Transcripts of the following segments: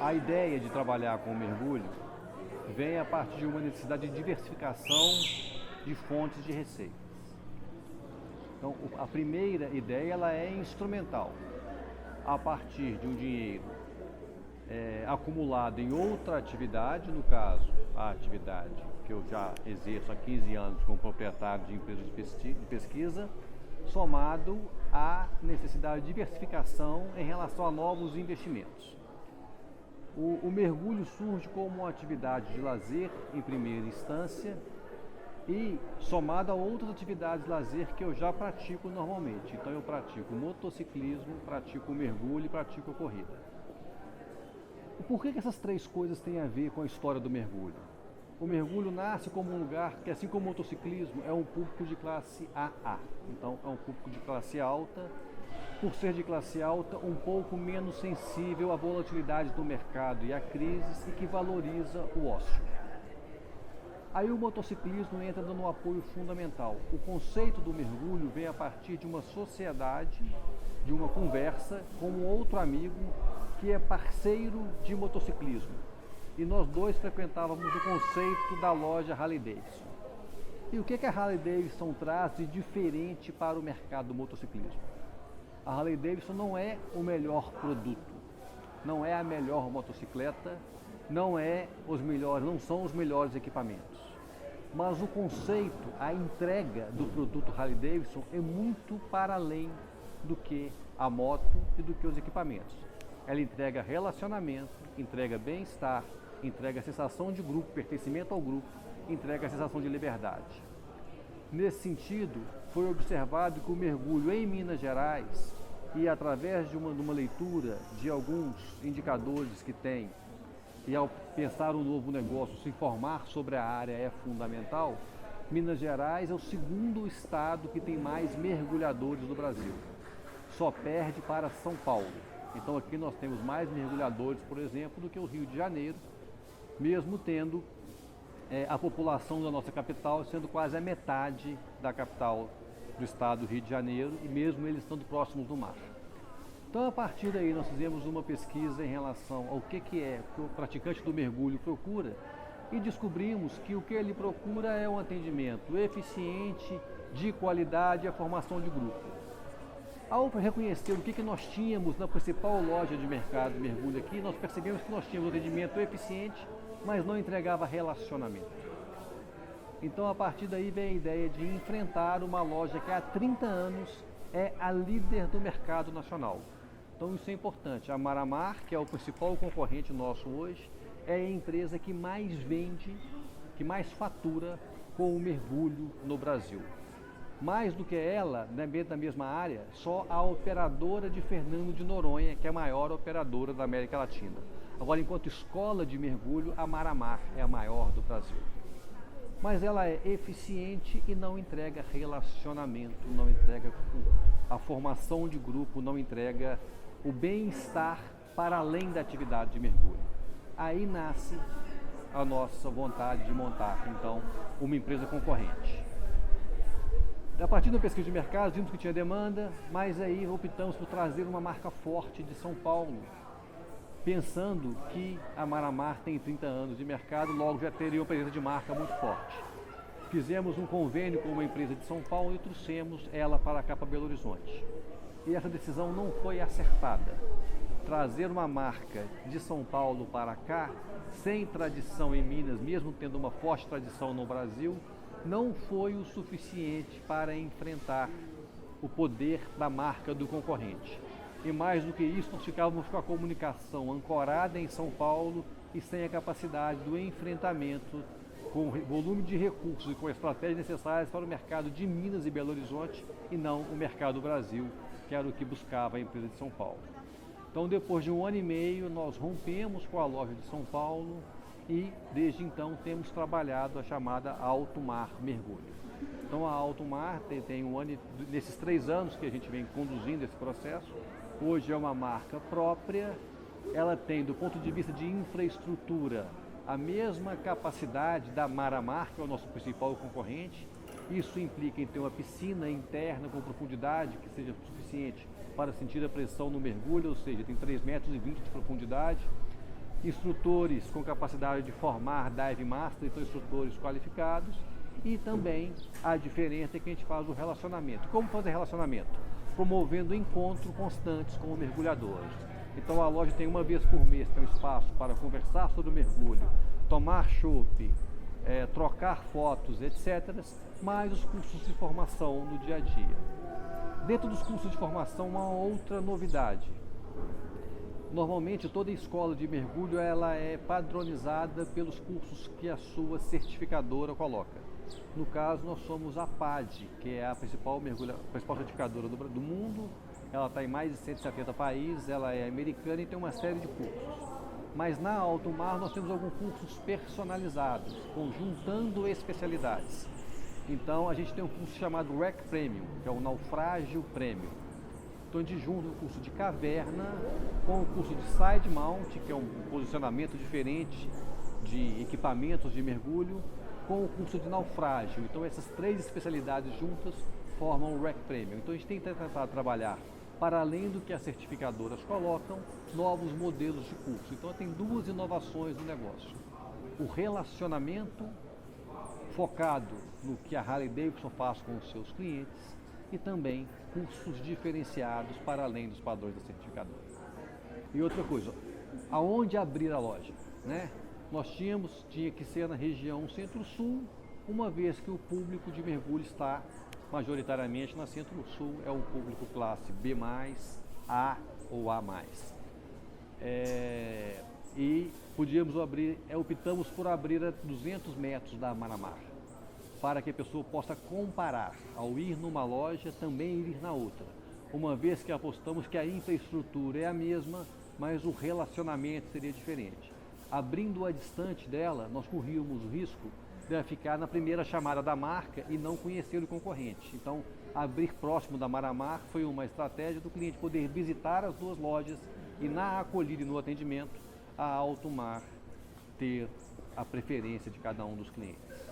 A ideia de trabalhar com mergulho vem a partir de uma necessidade de diversificação de fontes de receita. Então, a primeira ideia ela é instrumental. A partir de um dinheiro acumulado em outra atividade, no caso, a atividade que eu já exerço há 15 anos como proprietário de empresa de pesquisa, somado à necessidade de diversificação em relação a novos investimentos. O mergulho surge como uma atividade de lazer em primeira instância e somado a outras atividades de lazer que eu já pratico normalmente. Então eu pratico motociclismo, pratico mergulho e pratico corrida. Por que essas três coisas têm a ver com a história do mergulho? O mergulho nasce como um lugar que, assim como o motociclismo, é um público de classe AA. Então é um público de classe alta, por ser de classe alta, um pouco menos sensível à volatilidade do mercado e a crises e que valoriza o ócio. Aí o motociclismo entra dando um apoio fundamental. O conceito do mergulho vem a partir de uma sociedade, de uma conversa com um outro amigo que é parceiro de motociclismo. E nós dois frequentávamos o conceito da loja Harley Davidson. E o que a Harley Davidson traz de diferente para o mercado do motociclismo? A Harley Davidson não é o melhor produto, não é a melhor motocicleta, não são os melhores equipamentos. Mas o conceito, a entrega do produto Harley Davidson é muito para além do que a moto e do que os equipamentos. Ela entrega relacionamento, entrega bem-estar, entrega a sensação de grupo, pertencimento ao grupo, entrega a sensação de liberdade. Nesse sentido, foi observado que o mergulho em Minas Gerais e através de uma leitura de alguns indicadores que tem e ao pensar um novo negócio, se informar sobre a área é fundamental. Minas Gerais é o segundo estado que tem mais mergulhadores do Brasil. Só perde para São Paulo. Então aqui nós temos mais mergulhadores, por exemplo, do que o Rio de Janeiro, mesmo tendo a população da nossa capital sendo quase a metade da capital do estado do Rio de Janeiro e mesmo eles estando próximos do mar. Então, a partir daí, nós fizemos uma pesquisa em relação ao que o praticante do mergulho procura e descobrimos que o que ele procura é um atendimento eficiente, de qualidade e a formação de grupo. Ao reconhecer o que nós tínhamos na principal loja de mercado de mergulho aqui, nós percebemos que nós tínhamos um atendimento eficiente, mas não entregava relacionamento. Então, a partir daí vem a ideia de enfrentar uma loja que há 30 anos é a líder do mercado nacional. Então isso é importante. A Maramar, que é o principal concorrente nosso hoje, é a empresa que mais vende, que mais fatura com o mergulho no Brasil. Mais do que ela, na mesma área, só a operadora de Fernando de Noronha, que é a maior operadora da América Latina. Agora, enquanto escola de mergulho, a Maramar é a maior do Brasil. Mas ela é eficiente e não entrega relacionamento, não entrega a formação de grupo, não entrega o bem-estar para além da atividade de mergulho. Aí nasce a nossa vontade de montar, então, uma empresa concorrente. A partir da pesquisa de mercado, vimos que tinha demanda, mas aí optamos por trazer uma marca forte de São Paulo, pensando que a Maramar tem 30 anos de mercado, logo já teria uma presença de marca muito forte. Fizemos um convênio com uma empresa de São Paulo e trouxemos ela para cá, para Belo Horizonte. E essa decisão não foi acertada. Trazer uma marca de São Paulo para cá, sem tradição em Minas, mesmo tendo uma forte tradição no Brasil, não foi o suficiente para enfrentar o poder da marca do concorrente. E mais do que isso, nós ficávamos com a comunicação ancorada em São Paulo e sem a capacidade do enfrentamento com o volume de recursos e com as estratégias necessárias para o mercado de Minas e Belo Horizonte e não o mercado do Brasil, que era o que buscava a empresa de São Paulo. Então, depois de 1 ano e meio, nós rompemos com a loja de São Paulo e, desde então, temos trabalhado a chamada Alto Mar Mergulho. Então, a Alto Mar tem um ano, nesses 3 anos que a gente vem conduzindo esse processo, hoje é uma marca própria, ela tem, do ponto de vista de infraestrutura, a mesma capacidade da Maramar, que é o nosso principal concorrente. Isso implica em ter uma piscina interna com profundidade que seja suficiente para sentir a pressão no mergulho, ou seja, tem 3,20 metros de profundidade. instrutores com capacidade de formar Dive Master, então instrutores qualificados, e também a diferença é que a gente faz o relacionamento. Como fazer relacionamento? Promovendo encontros constantes com mergulhadores. Então a loja tem uma vez por mês, tem um espaço para conversar sobre o mergulho, tomar chopp, trocar fotos, etc., mais os cursos de formação no dia a dia. Dentro dos cursos de formação, uma outra novidade. Normalmente toda escola de mergulho ela é padronizada pelos cursos que a sua certificadora coloca. No caso, nós somos a PAD, que é a principal certificadora do mundo. Ela está em mais de 170 países, ela é americana e tem uma série de cursos. Mas na Alto Mar nós temos alguns cursos personalizados, juntando especialidades. Então a gente tem um curso chamado Wreck Premium, que é o Naufrágio Premium. Então a gente junta o curso de caverna com o curso de Side Mount, que é um posicionamento diferente de equipamentos de mergulho, com o curso de naufrágio. Então essas três especialidades juntas formam o Wreck Premium. Então a gente tem tentado trabalhar, para além do que as certificadoras colocam, novos modelos de curso. Então tem duas inovações no negócio. O relacionamento focado no que a Harley Davidson faz com os seus clientes e também cursos diferenciados para além dos padrões da certificadora. E outra coisa, aonde abrir a loja, né? Nós tinha que ser na região Centro-Sul, uma vez que o público de mergulho está majoritariamente na Centro-Sul, é um público classe B+, A ou A+. E podíamos optamos por abrir a 200 metros da Mar-a-Mar, para que a pessoa possa comparar, ao ir numa loja, também ir na outra, uma vez que apostamos que a infraestrutura é a mesma, mas o relacionamento seria diferente. Abrindo-a distante dela, nós corríamos o risco de ficar na primeira chamada da marca e não conhecer o concorrente. Então, abrir próximo da Mar-a-Mar foi uma estratégia do cliente poder visitar as duas lojas e na acolhida e no atendimento, a Alto Mar ter a preferência de cada um dos clientes.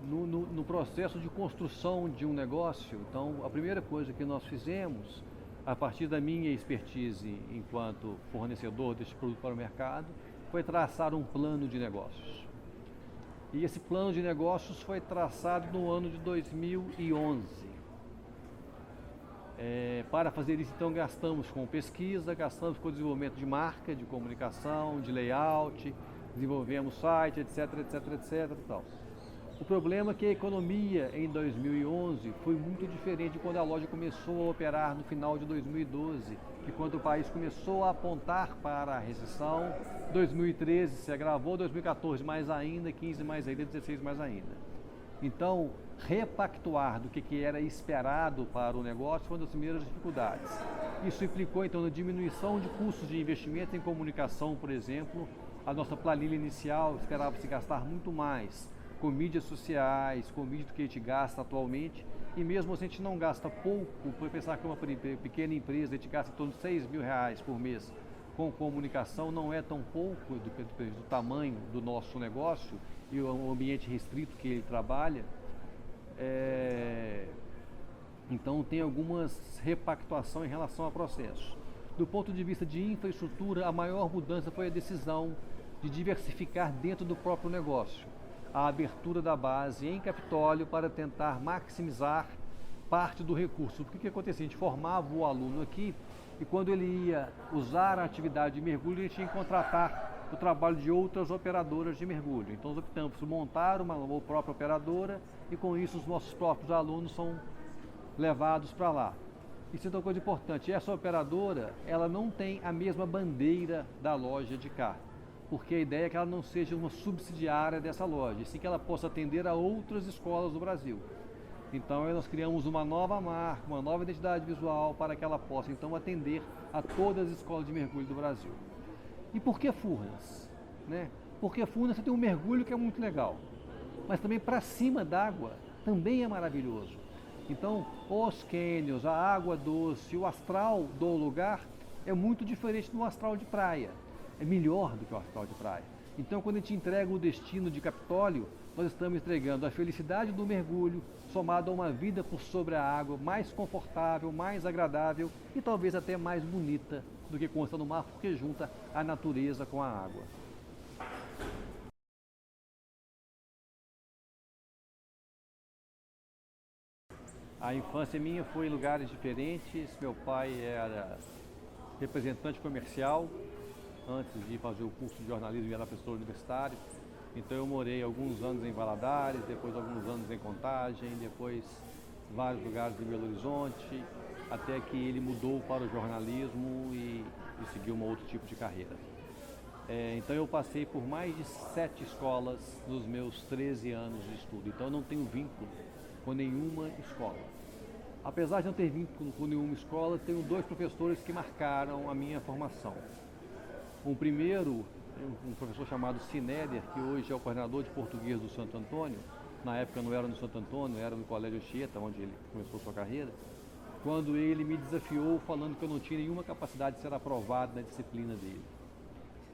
No processo de construção de um negócio, então a primeira coisa que nós fizemos, a partir da minha expertise enquanto fornecedor deste produto para o mercado, foi traçar um plano de negócios. E esse plano de negócios foi traçado no ano de 2011. Para fazer isso, então, gastamos com pesquisa, gastamos com desenvolvimento de marca, de comunicação, de layout, desenvolvemos site, etc, etc, etc. Tal. O problema é que a economia em 2011 foi muito diferente de quando a loja começou a operar no final de 2012, que quando o país começou a apontar para a recessão, 2013 se agravou, 2014 mais ainda, 15 mais ainda, 16 mais ainda. Então, repactuar do que era esperado para o negócio foi uma das primeiras dificuldades. Isso implicou, então, na diminuição de custos de investimento em comunicação, por exemplo. A nossa planilha inicial esperava-se gastar muito mais com mídias sociais, com mídia do que a gente gasta atualmente, e mesmo se a gente não gasta pouco, por pensar que uma pequena empresa a gente gasta em torno de R$6.000 por mês com comunicação, não é tão pouco do tamanho do nosso negócio e o ambiente restrito que ele trabalha. Então tem algumas repactuação em relação ao processo. Do ponto de vista de infraestrutura, a maior mudança foi a decisão de diversificar dentro do próprio negócio a abertura da base em Capitólio para tentar maximizar parte do recurso. O que acontecia? A gente formava o aluno aqui e quando ele ia usar a atividade de mergulho, ele tinha que contratar o trabalho de outras operadoras de mergulho. Então nós optamos por montar uma própria operadora e com isso os nossos próprios alunos são levados para lá. Isso é uma coisa importante. Essa operadora, ela não tem a mesma bandeira da loja de cá, porque a ideia é que ela não seja uma subsidiária dessa loja, assim que ela possa atender a outras escolas do Brasil. Então nós criamos uma nova marca, uma nova identidade visual para que ela possa então atender a todas as escolas de mergulho do Brasil. E por que Furnas? Porque Furnas você tem um mergulho que é muito legal, mas também para cima d'água também é maravilhoso. Então os cânions, a água doce, o astral do lugar é muito diferente do astral de praia. É melhor do que o astral de praia. Então, quando a gente entrega o destino de Capitólio, nós estamos entregando a felicidade do mergulho, somado a uma vida por sobre a água mais confortável, mais agradável e talvez até mais bonita do que consta no mar, porque junta a natureza com a água. A infância minha foi em lugares diferentes. Meu pai era representante comercial antes de fazer o curso de jornalismo e era professor universitário. Então eu morei alguns anos em Valadares, depois alguns anos em Contagem, depois vários lugares em Belo Horizonte, até que ele mudou para o jornalismo e seguiu um outro tipo de carreira. Então eu passei por mais de 7 escolas nos meus 13 anos de estudo, então eu não tenho vínculo com nenhuma escola. Apesar de não ter vínculo com nenhuma escola, tenho 2 professores que marcaram a minha formação. O primeiro, um professor chamado Sinéder, que hoje é o coordenador de português do Santo Antônio, na época não era no Santo Antônio, era no Colégio Anchieta, onde ele começou sua carreira, quando ele me desafiou falando que eu não tinha nenhuma capacidade de ser aprovado na disciplina dele.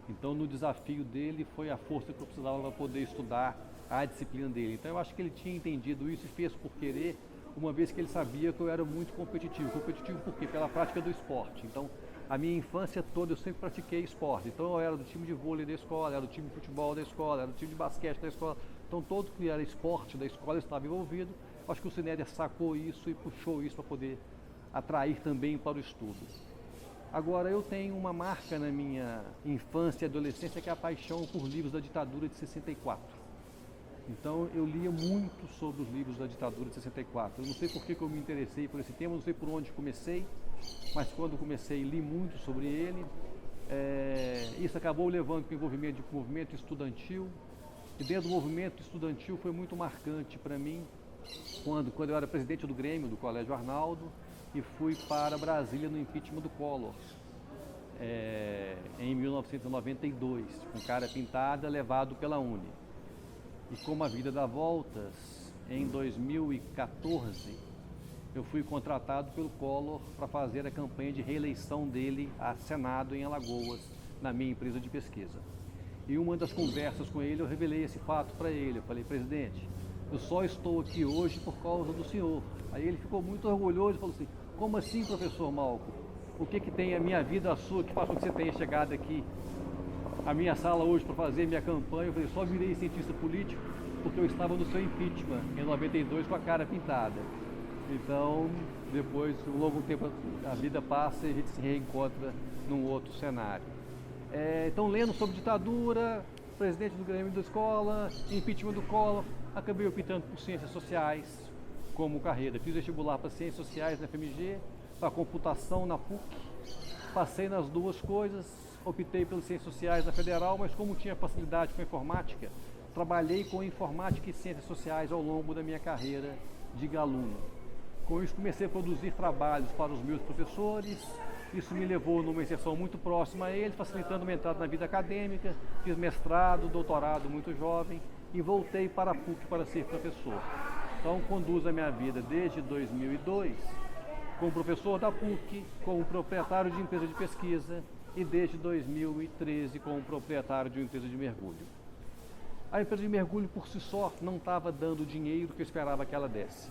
Então, no desafio dele, foi a força que eu precisava para poder estudar a disciplina dele. Então, eu acho que ele tinha entendido isso e fez por querer, uma vez que ele sabia que eu era muito competitivo. Competitivo por quê? Pela prática do esporte. Então, a minha infância toda eu sempre pratiquei esporte. Então, eu era do time de vôlei da escola, era do time de futebol da escola, era do time de basquete da escola. Então, todo que era esporte da escola estava envolvido. Acho que o Sinéder sacou isso e puxou isso para poder atrair também para o estudo. Agora, eu tenho uma marca na minha infância e adolescência que é a paixão por livros da ditadura de 64. Então, eu lia muito sobre os livros da ditadura de 64. Eu não sei por que eu me interessei por esse tema, não sei por onde comecei, mas quando comecei, li muito sobre ele. Isso acabou levando para o envolvimento de movimento estudantil. E dentro do movimento estudantil foi muito marcante para mim, quando eu era presidente do Grêmio, do Colégio Arnaldo, e fui para Brasília no impeachment do Collor, em 1992, com cara pintada, levado pela UNE. E como a vida dá voltas, em 2014, eu fui contratado pelo Collor para fazer a campanha de reeleição dele a Senado em Alagoas, na minha empresa de pesquisa. E uma das conversas com ele, eu revelei esse fato para ele. Eu falei: presidente, eu só estou aqui hoje por causa do senhor. Aí ele ficou muito orgulhoso e falou assim: como assim, professor Malco? O que tem a minha vida, a sua, que faz com que você tenha chegado aqui à minha sala hoje para fazer minha campanha? Eu falei: só virei cientista político porque eu estava no seu impeachment em 92 com a cara pintada. Então, depois, um longo tempo, a vida passa e a gente se reencontra num outro cenário. Então, lendo sobre ditadura, presidente do Grêmio da escola, impeachment do Collor, acabei optando por ciências sociais como carreira. Fiz vestibular para ciências sociais na FMG, para computação na PUC, passei nas duas coisas, optei pelas ciências sociais na Federal, mas como tinha facilidade com a informática, trabalhei com informática e ciências sociais ao longo da minha carreira de aluno. Com isso comecei a produzir trabalhos para os meus professores, isso me levou numa inserção muito próxima a eles, facilitando uma entrada na vida acadêmica, fiz mestrado, doutorado muito jovem e voltei para a PUC para ser professor. Então, conduzo a minha vida desde 2002 como professor da PUC, como proprietário de empresa de pesquisa e desde 2013 como proprietário de uma empresa de mergulho. A empresa de mergulho por si só não estava dando o dinheiro que eu esperava que ela desse.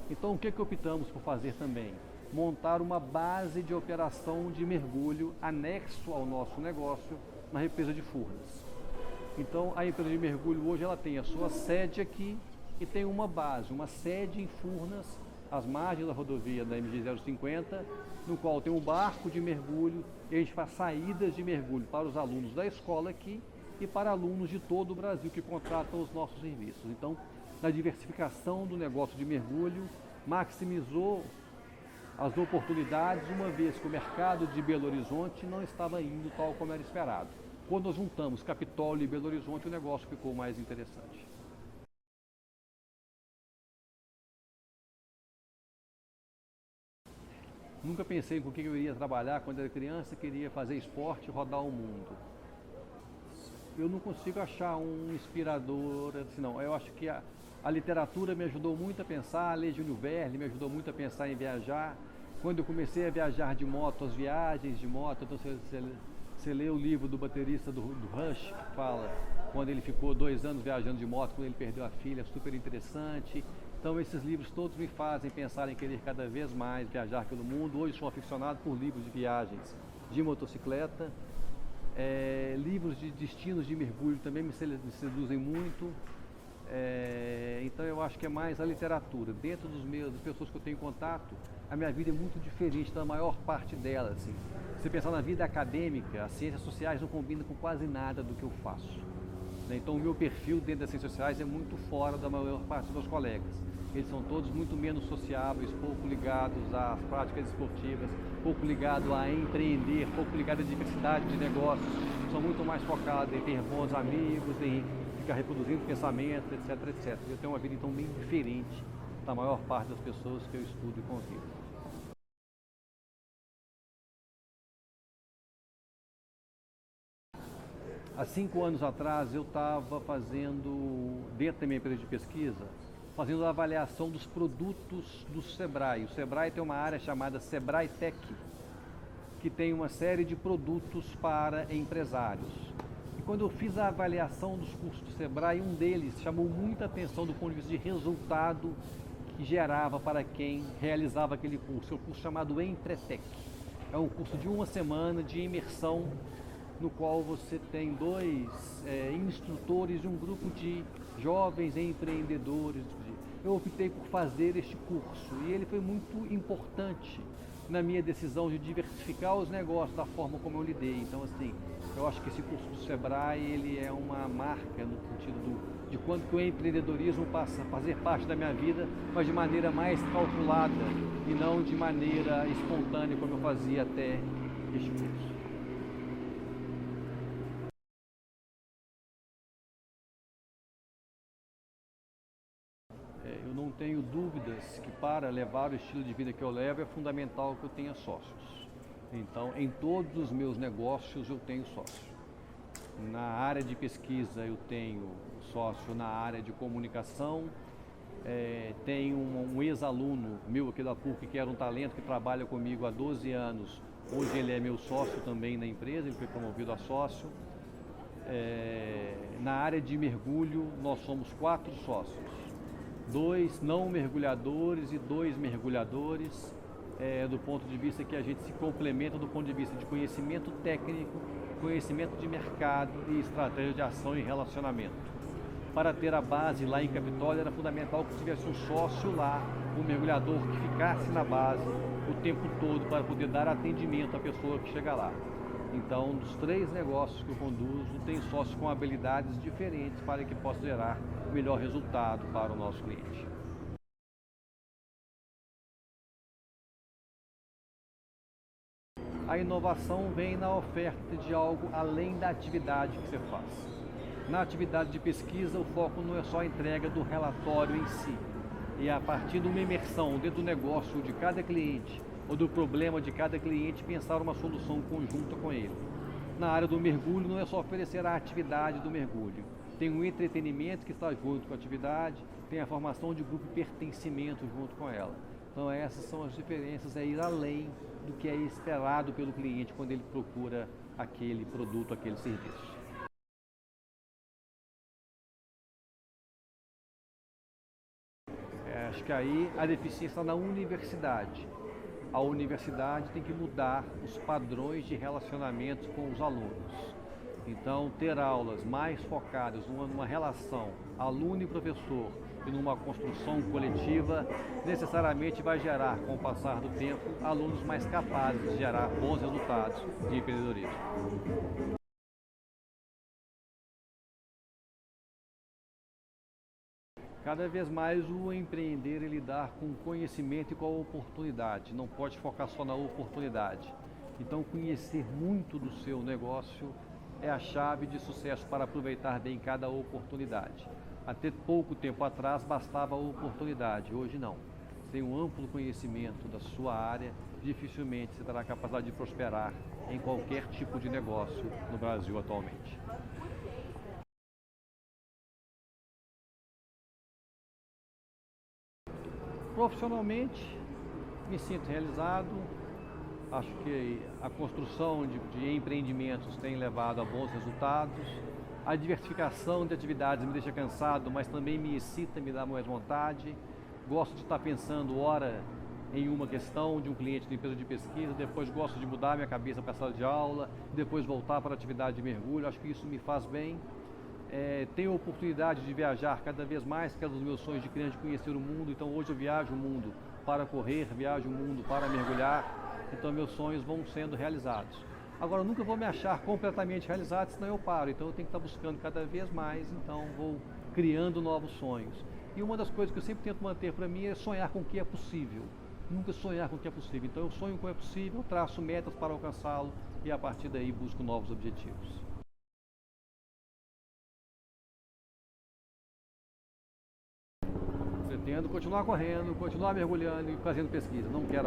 Então, o que optamos por fazer também? Montar uma base de operação de mergulho anexo ao nosso negócio na represa de Furnas. Então, a empresa de mergulho hoje ela tem a sua sede aqui e tem uma base, uma sede em Furnas, às margens da rodovia da MG 050, no qual tem um barco de mergulho e a gente faz saídas de mergulho para os alunos da escola aqui e para alunos de todo o Brasil que contratam os nossos serviços. Então, na diversificação do negócio de mergulho, maximizou as oportunidades, uma vez que o mercado de Belo Horizonte não estava indo tal como era esperado. Quando nós juntamos Capitólio e Belo Horizonte, o negócio ficou mais interessante. Nunca pensei com o que eu iria trabalhar. Quando era criança, queria fazer esporte e rodar o mundo. Eu não consigo achar um inspirador assim, não. Eu acho que a literatura me ajudou muito a pensar, a ler Júlio Verne me ajudou muito a pensar em viajar. Quando eu comecei a viajar de moto, as viagens de moto, então, Você lê o livro do baterista do Rush, que fala quando ele ficou 2 anos viajando de moto, quando ele perdeu a filha, super interessante. Então esses livros todos me fazem pensar em querer cada vez mais viajar pelo mundo. Hoje sou aficionado por livros de viagens de motocicleta. Livros de destinos de mergulho também me seduzem muito. Então eu acho que é mais a literatura. Dentro das pessoas que eu tenho contato, a minha vida é muito diferente da maior parte delas. Assim. Se você pensar na vida acadêmica, as ciências sociais não combinam com quase nada do que eu faço. Então o meu perfil dentro das ciências sociais é muito fora da maior parte dos meus colegas. Eles são todos muito menos sociáveis, pouco ligados às práticas esportivas, pouco ligados a empreender, pouco ligados à diversidade de negócios. São muito mais focados em ter bons amigos, em ficar reproduzindo pensamentos, etc, etc. Eu tenho uma vida então bem diferente da maior parte das pessoas que eu estudo e convivo. Há 5 anos atrás eu estava fazendo, dentro da minha empresa de pesquisa, fazendo a avaliação dos produtos do Sebrae. O Sebrae tem uma área chamada Sebrae Tech, que tem uma série de produtos para empresários. E quando eu fiz a avaliação dos cursos do Sebrae, um deles chamou muita atenção do ponto de vista de resultado que gerava para quem realizava aquele curso. É um curso chamado Empretec. É um curso de 1 semana de imersão, no qual você tem 2 instrutores de um grupo de jovens empreendedores. Eu optei por fazer este curso e ele foi muito importante na minha decisão de diversificar os negócios da forma como eu lidei. Então, assim, eu acho que esse curso do Sebrae, ele é uma marca no sentido de quando que o empreendedorismo passa a fazer parte da minha vida, mas de maneira mais calculada e não de maneira espontânea como eu fazia até este curso. Eu não tenho dúvidas que para levar o estilo de vida que eu levo é fundamental que eu tenha sócios. Então, em todos os meus negócios eu tenho sócio. Na área de pesquisa eu tenho sócio na área de comunicação. Tenho um ex-aluno meu aqui da PUC que era um talento que trabalha comigo há 12 anos. Hoje ele é meu sócio também na empresa, ele foi promovido a sócio. Na área de mergulho nós somos 4 sócios. 2 não mergulhadores e 2 mergulhadores, do ponto de vista que a gente se complementa do ponto de vista de conhecimento técnico, conhecimento de mercado e estratégia de ação e relacionamento. Para ter a base lá em Capitólio era fundamental que tivesse um sócio lá, um mergulhador que ficasse na base o tempo todo para poder dar atendimento à pessoa que chega lá. Então, dos 3 negócios que eu conduzo, tem sócios com habilidades diferentes para que possa gerar o melhor resultado para o nosso cliente. A inovação vem na oferta de algo além da atividade que você faz. Na atividade de pesquisa, o foco não é só a entrega do relatório em si, e a partir de uma imersão dentro do negócio de cada cliente, ou do problema de cada cliente, pensar uma solução conjunta com ele. Na área do mergulho, não é só oferecer a atividade do mergulho. Tem um entretenimento que está junto com a atividade, tem a formação de grupo e pertencimento junto com ela. Então essas são as diferenças, é ir além do que é esperado pelo cliente quando ele procura aquele produto, aquele serviço. Acho que aí a deficiência está na universidade. A universidade tem que mudar os padrões de relacionamento com os alunos. Então, ter aulas mais focadas numa relação aluno e professor e numa construção coletiva, necessariamente vai gerar, com o passar do tempo, alunos mais capazes de gerar bons resultados de empreendedorismo. Cada vez mais o empreender é lidar com o conhecimento e com a oportunidade, não pode focar só na oportunidade. Então conhecer muito do seu negócio é a chave de sucesso para aproveitar bem cada oportunidade. Até pouco tempo atrás bastava a oportunidade, hoje não. Sem um amplo conhecimento da sua área, dificilmente você terá a capacidade de prosperar em qualquer tipo de negócio no Brasil atualmente. Profissionalmente, me sinto realizado, Acho que a construção de empreendimentos tem levado a bons resultados. A diversificação de atividades me deixa cansado, mas também me excita, me dá mais vontade. Gosto de estar pensando, ora, em uma questão de um cliente de empresa de pesquisa, depois gosto de mudar minha cabeça para a sala de aula, depois voltar para a atividade de mergulho. Acho que isso me faz bem. Tenho a oportunidade de viajar cada vez mais, que é um dos meus sonhos de criança, de conhecer o mundo. Então hoje eu viajo o mundo para correr, viajo o mundo para mergulhar. Então meus sonhos vão sendo realizados. Agora eu nunca vou me achar completamente realizado, senão eu paro. Então eu tenho que estar buscando cada vez mais, então vou criando novos sonhos. E uma das coisas que eu sempre tento manter para mim é sonhar com o que é possível. Nunca sonhar com o que é possível. Então eu sonho com o que é possível, traço metas para alcançá-lo e a partir daí busco novos objetivos. Pretendo continuar correndo, continuar mergulhando e fazendo pesquisa. Não quero